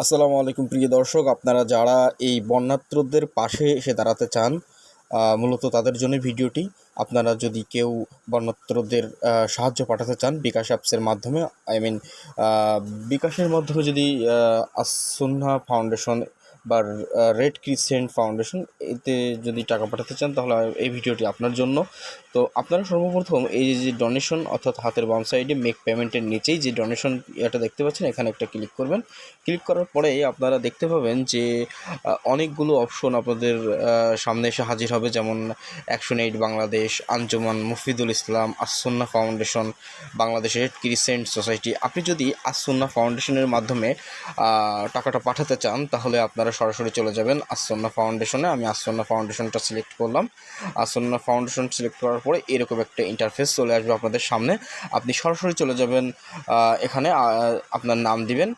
আসসালামু আলাইকুম প্রিয় দর্শক, আপনারা যারা এই বন্যাত্রদের পাশে এসে দাঁড়াতে চান, মূলত তাদের জন্য ভিডিওটি। আপনারা যদি কেউ বন্যাত্রদের সাহায্য পাঠাতে চান বিকাশ অ্যাপসের মাধ্যমে, আই মিন বিকাশের মাধ্যমে, যদি আসুন্না ফাউন্ডেশন বা রেড ক্রিসেন্ট ফাউন্ডেশন এতে যদি টাকা পাঠাতে চান, তাহলে এই ভিডিওটি আপনার জন্য। তো আপনারা সর্বপ্রথম এই যে ডোনেশন, অর্থাৎ হাতের বাম সাইডে মেক পেমেন্টের নিচেই যে ডোনেশন এটা দেখতে পাচ্ছেন, এখানে একটা ক্লিক করবেন। ক্লিক করার পরে আপনারা দেখতে পাবেন যে অনেকগুলো অপশন আপনাদের সামনে এসে হাজির হবে, যেমন অ্যাকশন এইড বাংলাদেশ, আঞ্জুমান মুফিদুল ইসলাম, আসুন্না ফাউন্ডেশন, বাংলাদেশের ক্রিসেন্ট সোসাইটি। আপনি যদি আসুন্না ফাউন্ডেশনের মাধ্যমে টাকাটা পাঠাতে চান, তাহলে আপনারা সরাসরি চলে যাবেন আসুন্না ফাউন্ডেশনে। আমি আসুন্না ফাউন্ডেশনটা সিলেক্ট করলাম। আসুন্না ফাউন্ডেশন সিলেক্ট করার পরে এরকম একটা ইন্টারফেস চলে আসবে আপনাদের সামনে। আপনি সরাসরি চলে যাবেন এখানে, আপনার নাম দিবেন।